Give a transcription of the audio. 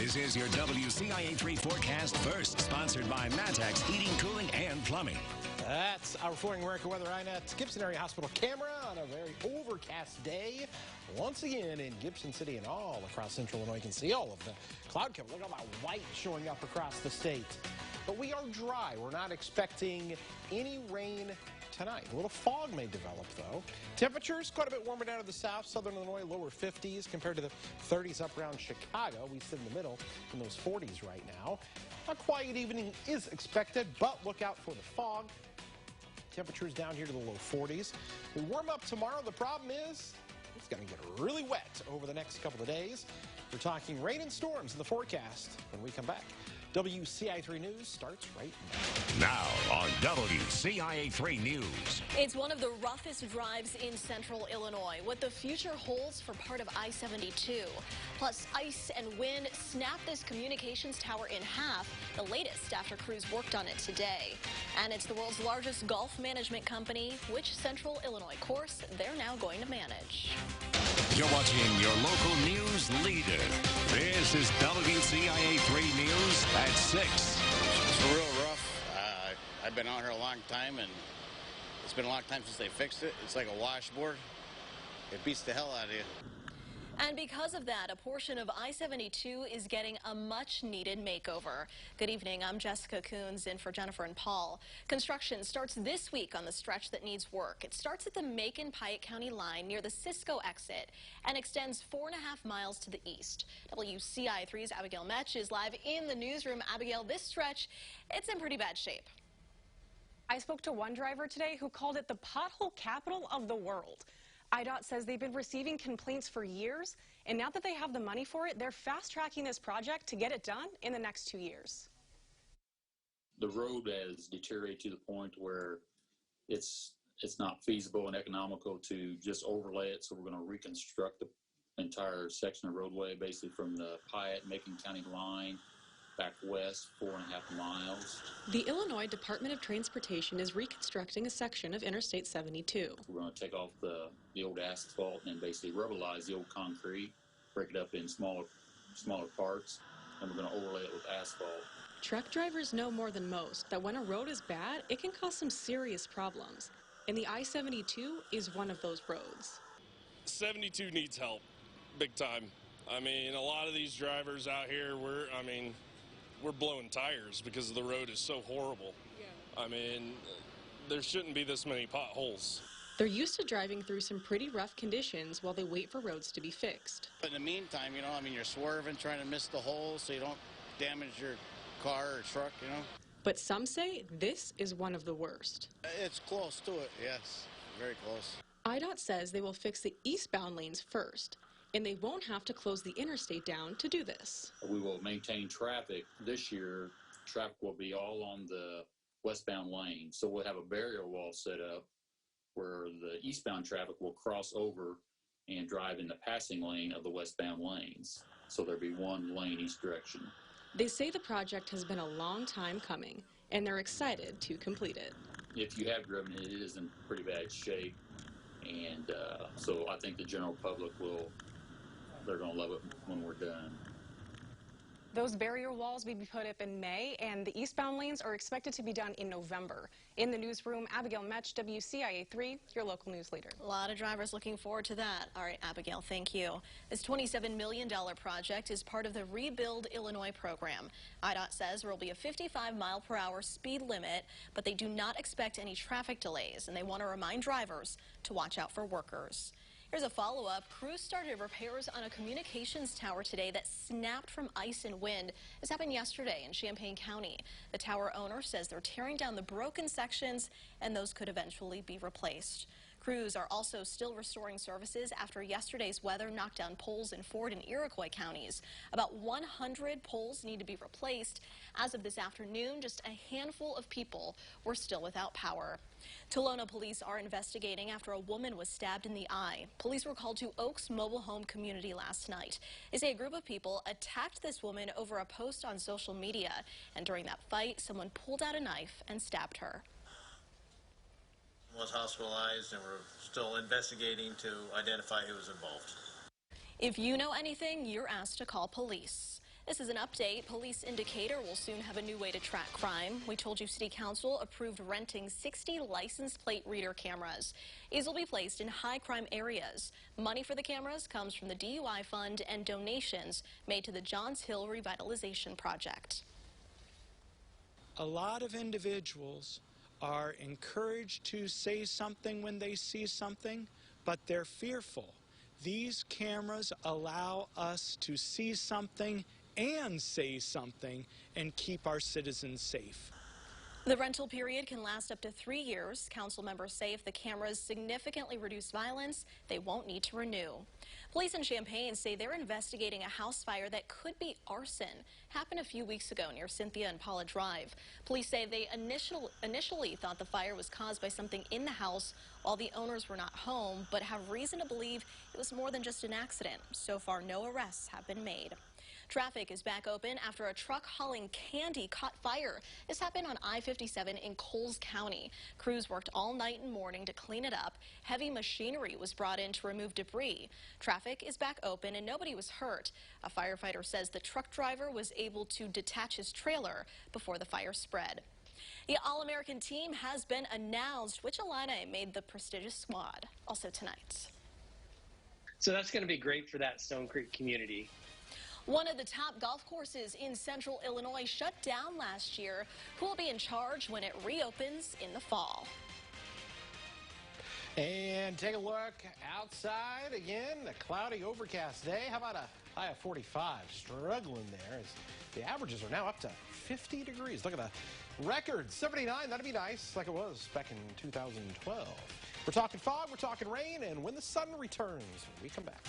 This is your WCIA 3 forecast first, sponsored by Matex Heating, Cooling, and Plumbing. That's our Flooring America Weather iNet Gibson Area Hospital camera on a very overcast day. Once again in Gibson City and all across central Illinois, you can see all of the cloud cover. Look at all that white showing up across the state. But we are dry. We're not expecting any rain tonight. A little fog may develop, though. Temperatures quite a bit warmer down to the south. Southern Illinois, lower 50s compared to the 30s up around Chicago. We sit in the middle in those 40s right now. A quiet evening is expected, but look out for the fog. Temperatures down here to the low 40s. We warm up tomorrow. The problem is it's going to get really wet over the next couple of days. We're talking rain and storms in the forecast when we come back. WCIA 3 News starts right now. Now on WCIA 3 News. It's one of the roughest drives in central Illinois. What the future holds for part of I-72. Plus, ice and wind snapped this communications tower in half, the latest after crews worked on it today. And it's the world's largest golf management company. Which central Illinois course they're now going to manage. You're watching your local news leader. This is WCIA 3 News at 6. It's real rough. I've been out here a long time, and it's been a long time since they fixed it. It's like a washboard. It beats the hell out of you. And because of that, a portion of I-72 is getting a much-needed makeover. Good evening, I'm Jessica Coons in for Jennifer and Paul. Construction starts this week on the stretch that needs work. It starts at the Macon-Piatt County line near the Cisco exit and extends 4.5 miles to the east. WCIA 3's Abigail Metch is live in the newsroom. Abigail, this stretch, it's in pretty bad shape. I spoke to one driver today who called it the pothole capital of the world. IDOT says they've been receiving complaints for years, and now that they have the money for it, they're fast-tracking this project to get it done in the next 2 years. The road has deteriorated to the point where it's not feasible and economical to just overlay it, so we're going to reconstruct the entire section of roadway, basically from the Piatt-Macon County line back west 4.5 miles. The Illinois Department of Transportation is reconstructing a section of Interstate 72. We're going to take off the old asphalt and basically rubblize the old concrete, break it up in smaller parts, and we're going to overlay it with asphalt. Truck drivers know more than most that when a road is bad, it can cause some serious problems. And the I-72 is one of those roads. 72 needs help, big time. I mean, a lot of these drivers out here, we're blowing tires because the road is so horrible. Yeah. I mean, there shouldn't be this many potholes. They're used to driving through some pretty rough conditions while they wait for roads to be fixed. But in the meantime, you're swerving, trying to miss the holes so you don't damage your car or truck, But some say this is one of the worst. It's close to it, yes, very close. IDOT says they will fix the eastbound lanes first, and they won't have to close the interstate down to do this. We will maintain traffic. This year, traffic will be all on the westbound lane. So we'll have a barrier wall set up where the eastbound traffic will cross over and drive in the passing lane of the westbound lanes. So there'll be one lane each direction. They say the project has been a long time coming, and they're excited to complete it. If you have driven it, it is in pretty bad shape. And so I think the general public they're going to love it when we're done. Those barrier walls will be put up in May, and the eastbound lanes are expected to be done in November. In the newsroom, Abigail Metch, WCIA 3, your local news leader. A lot of drivers looking forward to that. All right, Abigail, thank you. This $27 million project is part of the Rebuild Illinois program. IDOT says there will be a 55-mile-per-hour speed limit, but they do not expect any traffic delays, and they want to remind drivers to watch out for workers. Here's a follow-up. Crews started repairs on a communications tower today that snapped from ice and wind. This happened yesterday in Champaign County. The tower owner says they're tearing down the broken sections, and those could eventually be replaced. Crews are also still restoring services after yesterday's weather knocked down poles in Ford and Iroquois counties. About 100 poles need to be replaced. As of this afternoon, just a handful of people were still without power. Tolona police are investigating after a woman was stabbed in the eye. Police were called to Oaks Mobile Home Community last night. They say a group of people attacked this woman over a post on social media, and during that fight, someone pulled out a knife and stabbed her. Was hospitalized, and we're still investigating to identify who was involved. If you know anything, you're asked to call police. This is an update. Police Indicator will soon have a new way to track crime. We told you City Council approved renting 60 license plate reader cameras. These will be placed in high crime areas. Money for the cameras comes from the DUI fund and donations made to the Johns Hill Revitalization Project. A lot of individuals are encouraged to say something when they see something, but they're fearful. These cameras allow us to see something and say something and keep our citizens safe. The rental period can last up to 3 years. Council members say if the cameras significantly reduce violence, they won't need to renew. Police in Champaign say they're investigating a house fire that could be arson. Happened a few weeks ago near Cynthia and Paula Drive. Police say they initially thought the fire was caused by something in the house while the owners were not home, but have reason to believe it was more than just an accident. So far, no arrests have been made. Traffic is back open after a truck hauling candy caught fire. This happened on I-57 in Coles County. Crews worked all night and morning to clean it up. Heavy machinery was brought in to remove debris. Traffic is back open and nobody was hurt. A firefighter says the truck driver was able to detach his trailer before the fire spread. The All-American team has been announced. Which Illini made the prestigious squad? Also tonight. So that's going to be great for that Stone Creek community. One of the top golf courses in central Illinois shut down last year. Who will be in charge when it reopens in the fall? And take a look outside again. A cloudy, overcast day. How about a high of 45? Struggling there as the averages are now up to 50 degrees. Look at the record, 79. That'd be nice, like it was back in 2012. We're talking fog, we're talking rain, and when the sun returns, we come back.